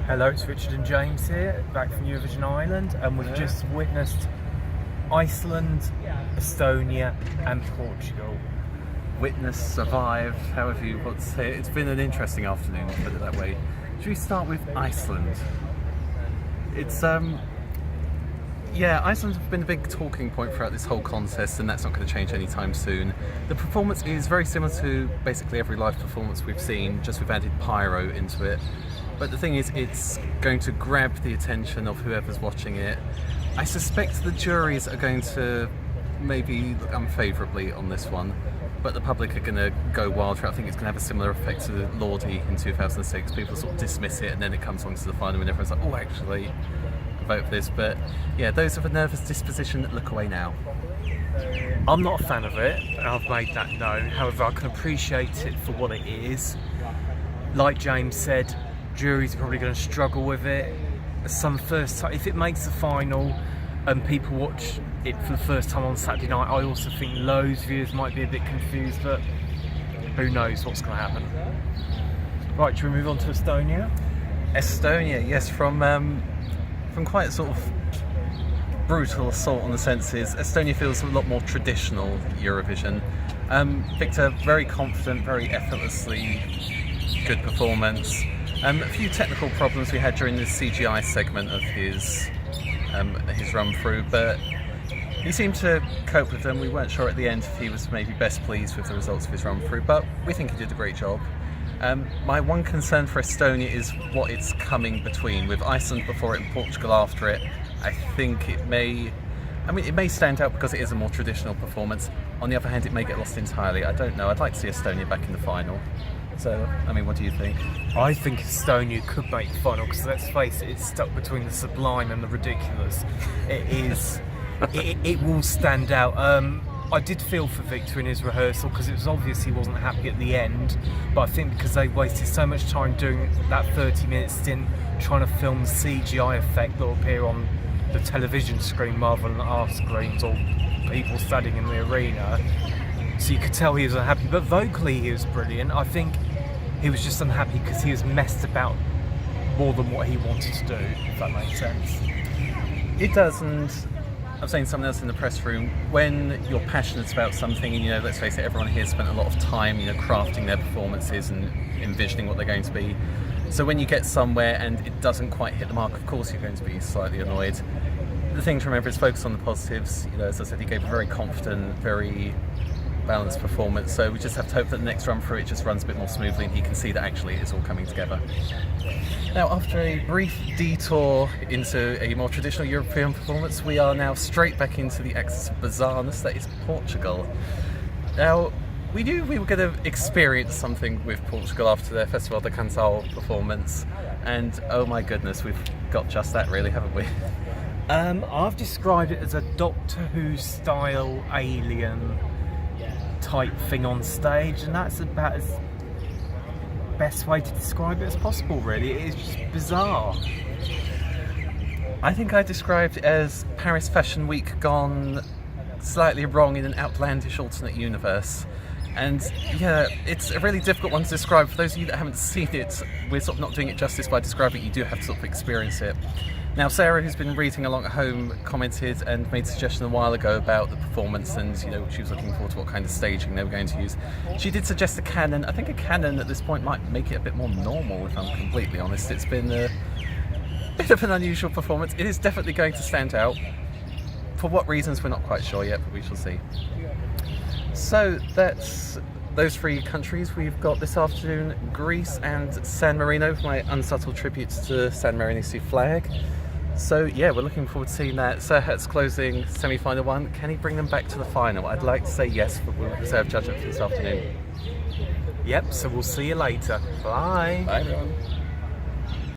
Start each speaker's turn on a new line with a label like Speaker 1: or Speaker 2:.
Speaker 1: Hello, it's Richard and James here, back from Eurovision Ireland, and we've just witnessed Iceland, Estonia and Portugal.
Speaker 2: Witness, survive, however you want to say it. It's been an interesting afternoon, put it that way. Should we start with Iceland? It's Iceland have been a big talking point throughout this whole contest, and that's not going to change anytime soon. The performance is very similar to basically every live performance we've seen, just we've added pyro into it. But the thing is, it's going to grab the attention of whoever's watching it. I suspect the juries are going to maybe look unfavourably on this one, but the public are going to go wild for it. I think it's going to have a similar effect to Lordi in 2006. People sort of dismiss it, and then it comes on to the final and everyone's like, oh, actually, vote for this. But yeah, those of a nervous disposition, look away now.
Speaker 1: I'm not a fan of it, and I've made that known. However, I can appreciate it for what it is. Like James said, juries are probably going to struggle with it. If it makes the final and people watch it for the first time on Saturday night, I also think Lowe's viewers might be a bit confused, but who knows what's going to happen. Right, should we move on to Estonia?
Speaker 2: Estonia, yes, from quite a sort of brutal assault on the senses. Estonia feels a lot more traditional Eurovision. Victor, very confident, very effortlessly good performance. A few technical problems we had during this CGI segment of his run through, but he seemed to cope with them. We weren't sure at the end if he was maybe best pleased with the results of his run through, but we think he did a great job. My one concern for Estonia is what it's coming between. With Iceland before it and Portugal after it, I think it may stand out because it is a more traditional performance. On the other hand, it may get lost entirely. I don't know. I'd like to see Estonia back in the final. So, what do you think?
Speaker 1: I think Estonia could make the final because, let's face it, it's stuck between the sublime and the ridiculous. It is. it will stand out. I did feel for Victor in his rehearsal because it was obvious he wasn't happy at the end, but I think because they wasted so much time doing that 30-minute stint trying to film the CGI effect that will appear on the television screen rather than our screens or people standing in the arena. So you could tell he was unhappy, but vocally he was brilliant. I think he was just unhappy because he was messed about more than what he wanted to do, if that makes sense.
Speaker 2: It does, and I was saying something else in the press room. When you're passionate about something, and let's face it, everyone here spent a lot of time, crafting their performances and envisioning what they're going to be. So when you get somewhere and it doesn't quite hit the mark, of course you're going to be slightly annoyed. The thing to remember is focus on the positives. As I said, he gave a very confident, very balanced performance, so we just have to hope that the next run through it just runs a bit more smoothly and he can see that actually it's all coming together. Now, after a brief detour into a more traditional European performance, we are now straight back into the axis of bizarreness that is Portugal. Now, we knew we were going to experience something with Portugal after their Festival de Canção performance, and oh my goodness, we've got just that really, haven't we?
Speaker 1: I've described it as a Doctor Who style alien type thing on stage, and that's about as best way to describe it as possible, really. It is just bizarre.
Speaker 2: I think I described it as Paris Fashion Week gone slightly wrong in an outlandish alternate universe. And yeah, it's a really difficult one to describe. For those of you that haven't seen it, we're sort of not doing it justice by describing it. You do have to sort of experience it. Now, Sarah, who's been reading along at home, commented and made a suggestion a while ago about the performance, and she was looking forward to what kind of staging they were going to use. She did suggest a canon. I think a canon at this point might make it a bit more normal, if I'm completely honest. It's been a bit of an unusual performance. It is definitely going to stand out. For what reasons, we're not quite sure yet, but we shall see. So that's those three countries we've got this afternoon: Greece and San Marino, for my unsubtle tributes to San Marino's flag. So yeah, we're looking forward to seeing that. Serhat's closing semi-final one. Can he bring them back to the final? I'd like to say yes, but we'll reserve judgment for this afternoon.
Speaker 1: Yep, so we'll see you later. Bye.
Speaker 2: Bye everyone.